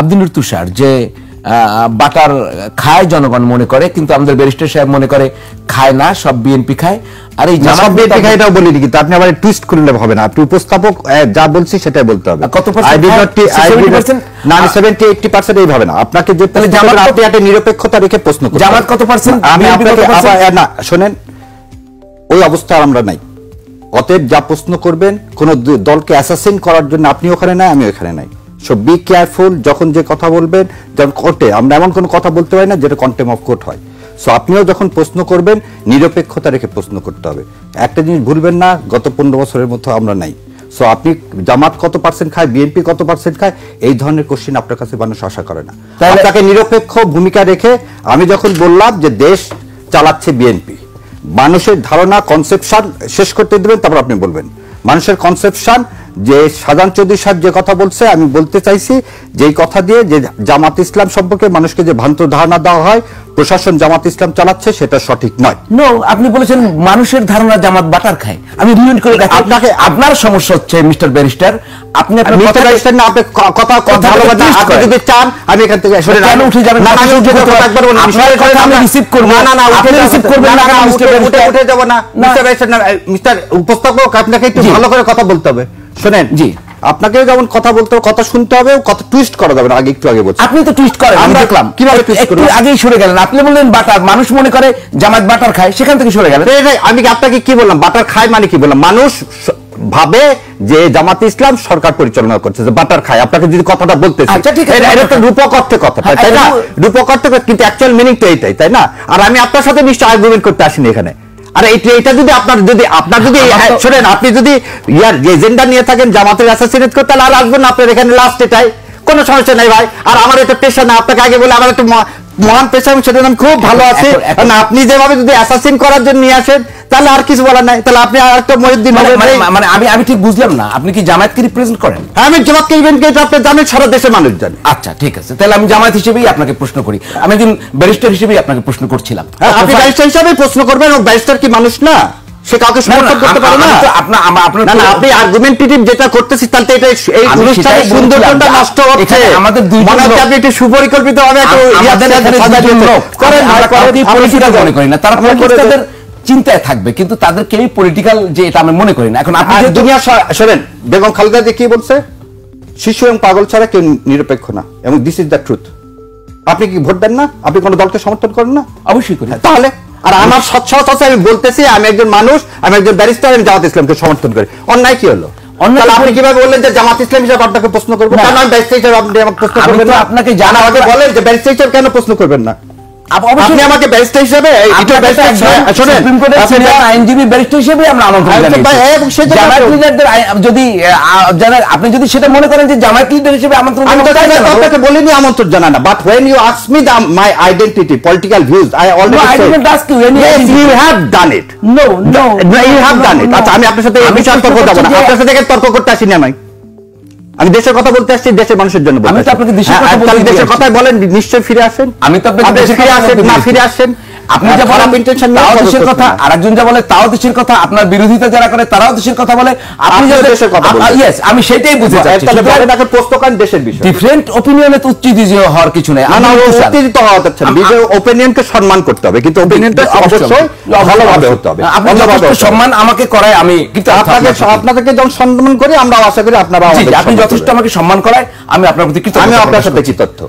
আব্দুল তুষার যে বাটার খায় জনগণ মনে করে, কিন্তু আমাদের ব্যারিস্টার সাহেব মনে করে খায় না, সব বিএনপি খায়। আর এই জামাত বিএনপি খায় এটাও বলিনি, কিন্তু আপনি আবার টুইস্ট করলে হবে না। আপনি উপস্থাপক যা বলছি সেটাই বলতে হবে। কত পার্সেন্ট? না, 70-80% এইভাবে না। আপনাকে যে আপনি একটা নিরপেক্ষতা রেখে প্রশ্ন করতে, জামাত কত পার্সেন্ট, আমি আপনাকে না শোনেন, ওই অবস্থা আমরা নাই। অতএব যা প্রশ্ন করবেন কোন দলকে অ্যাসাসিন করার জন্য আপনি ওখানে নাই, আমি ওখানে নাই। সো বি কেয়ারফুল, যখন যে কথা বলবেন, যখন কোর্টে আমরা এমন কোনো কথা বলতে পারি না যেটা কন্টেম্প অফ কোর্ট হয়। সো আপনিও যখন প্রশ্ন করবেন নিরপেক্ষতা রেখে প্রশ্ন করতে হবে। একটা জিনিস ভুলবেন না, গত 15 বছরের মতো আমরা নাই। সো আপনি জামাত কত পার্সেন্ট খায়, বিএনপি কত পার্সেন্ট খায়, এই ধরনের কোশ্চেন আপনার কাছে মানুষ আশা করে না। আপনাকে নিরপেক্ষ ভূমিকা রেখে আমি যখন বললাম যে দেশ চালাচ্ছে বিএনপি, মানুষের ধারণা কনসেপশন শেষ করতে দেবেন, তারপর আপনি বলবেন। মানুষের কনসেপশন যে শাহজাহান চৌধুরী সাহেব যে কথা বলছে, আমি বলতে চাইছি যে কথা দিয়ে যে জামাত ইসলাম সম্পর্কে মানুষকে যে ভ্রান্ত ধারণা দেওয়া হয় প্রশাসন জামাত ইসলাম চালাচ্ছে, সেটা সঠিক নয়। নো, আপনি বলেছেন মানুষের ধারণা জামাত বাটার খায়। আমি রিউন্ড করে দেখি আপনাকে, আপনার সমস্যা হচ্ছে মিস্টার ব্যারিস্টার, আপনি মিস্টার ব্যারিস্টার না, আপনি কথা ভালোবাসা, আপনি যদি চান আমি এখান থেকে সরে কেন উঠে যাবেন? না, আমি উঠে যাব একবার বলুন, আমি রিসিভ করব না। না, আপনি রিসিভ করবেন না, আমি উঠে যাব না। মিস্টার ব্যারিস্টার না, মিস্টার উপস্থাপক, আপনাকে একটু ভালো করে কথা বলতে হবে। শুনেন জি, আপনাকে যেমন কথা বলতে হবে, কথা শুনতে হবে, কথা টুইস্ট করা যাবে না। আগে একটু আগে বলছি, আপনি তো টুইস্ট করেন, আমি দেখলাম কিভাবে টুইস্ট করেন। আগেই সরে গেলেন, আপনি বললেন বাটার, মানুষ মনে করে জামাত বাটার খায়, সেখান থেকে সরে গেলেন। আমি আপনাকে কি বললাম? বাটার খায় মানে কি বললাম? মানুষ ভাবে যে জামাত ইসলাম সরকার পরিচালনা করছে, যে বাটার খায়। আপনাকে যদি কথাটা বলতেছি, এটা একটা রূপক অর্থে কথা, তাই না? রূপক অর্থে, কিন্তু অ্যাকচুয়াল মিনিং তো এইটাই, তাই না? আর আমি আপনার সাথে নিশ্চয় আর্গুমেন্ট করতে আসিনি এখানে। আর এটা যদি আপনার যদি শোনেন, আপনি যদি ইয়ার এজেন্ডা নিয়ে থাকেন জামাতের অ্যাসাসিনেট করতে, তাহলে আর আসবেন না আপনার এখানে, লাস্ট এটাই, কোনো সমস্যা নেই ভাই। আর আমার এটা পেশা না, আপনাকে আগে বলে আমার একটা মহান পেশা, আমি সেটা আমি খুব ভালো আছি। আপনি যেভাবে যদি অ্যাসাসিন করার জন্য নিয়ে আসেন, তাহলে আর কিছু বলার নাই। তাহলে আপনি আর একটা মহিউদ্দিন, মানে আমি ঠিক বুঝলাম না, আপনি কি জামায়াতকে রিপ্রেজেন্ট করেন? আমি জামাতকে ইভেন্টকে, এটা আপনি জানেন, সারা দেশের মানুষ জানে। আচ্ছা ঠিক আছে, তাহলে আমি জামায়াত হিসেবেই আপনাকে প্রশ্ন করি, আমি একজন ব্যারিস্টার হিসেবেই আপনাকে প্রশ্ন করছিলাম। আপনি ব্যারিস্টার হিসেবেই প্রশ্ন করবেন, এবং ব্যারিস্টার কি মানুষ না? সে কাউকে সমর্থন করতে পারে না। আপনি আর্গুমেন্টেটিভ যেটা করতেছি, তাহলে এটা এই অনুষ্ঠানের সৌন্দর্যটা নষ্ট হচ্ছে। আমাদের মনে হচ্ছে আপনি একটু সুপরিকল্পিত ভাবে মনে করি না, তারা তাদের চিন্তায় থাকবে, কিন্তু তাদের কেউ পলিটিক্যাল যে এটা আমি মনে করি না। এখন আপনি দুনিয়া শোনেন, বেগম খালেদা যে কি বলছে, শিশু এবং পাগল ছাড়া কেউ নিরপেক্ষ না, এবং দিস ইজ দ্য ট্রুথ। আপনি কি ভোট দেন না? আপনি কোন দলকে সমর্থন করেন না? অবশ্যই করি। তাহলে আর আমার সচ্ছলতা আছে, আমি বলতেছি আমি একজন মানুষ, আমি একজন ব্যারিস্টার, আমি জামাত ইসলামকে সমর্থন করি। অন্যায় কি হলো? আপনি কিভাবে বললেন যে জামাত ইসলাম হিসেবে আপনাকে প্রশ্ন করবো? কেন আমি ব্যারিস্টার হিসেবে আপনি আমাকে প্রশ্ন করবেন না? আপনাকে জানা আগে বলেন যে ব্যারিস্টার হিসেবে কেন প্রশ্ন করবেন না? আপনি আমাকে ব্যারিস্টার হিসেবে, সুপ্রিম কোর্টের আইনজীবী ব্যারিস্টার হিসেবে আমরা আমন্ত্রণ যদি আপনি যদি সেটা মনে করেন যে জামায়াত লিডার হিসেবে আমন্ত্রণ, আপনাকে বলিনি আমন্ত্রণ জানানা, but when you ask me my identity, political views, I already said, I didn't ask you, you have done it. No, you have done it. আচ্ছা, আমি আপনার সাথে এই বিষয়ে তর্ক করব না, আপনার সাথে তর্ক করতে আসিনি। আমি দেশের কথা বলতে আসছি, দেশের মানুষের জন্য। আমি তো আপনাকে দেশের কথাই বলেন, নিশ্চয় ফিরে আসেন। আমি তো আপনাকে ফিরে আসেন না, ফিরে আসেন। আপনি যা বলেন ইন্টেনশন নাও দেশের কথা, আরেকজন যা বলে তাও দেশের কথা, আপনার বিরোধিতা যারা করে তারাও দেশের কথা বলে, আপনি যা দেশের কথা বলেন। ইয়েস, আমি সেটাই বুঝতে চাচ্ছি। তাহলে বলেন আগে প্রশ্নকান দেশের বিষয়। ডিফারেন্ট অপিনিয়নে তো উত্তেজিত হওয়ার কিছু নেই। না, উত্তেজিত হওয়া যাচ্ছে না। ওপিনিয়নকে সম্মান করতে হবে, কিন্তু ওপিনিয়নটা অবশ্যই ভালোভাবে হতে হবে। আপনার সম্মান আমাকে করায়, আমি কিন্তু আপনাদেরকে যখন সম্মান করি, আমরা আশা করি আপনারা, আপনি যথেষ্ট আমাকে সম্মান করায়, আমি আপনার প্রতি কৃতজ্ঞ। আমি আপনার সাথে কৃতজ্ঞ।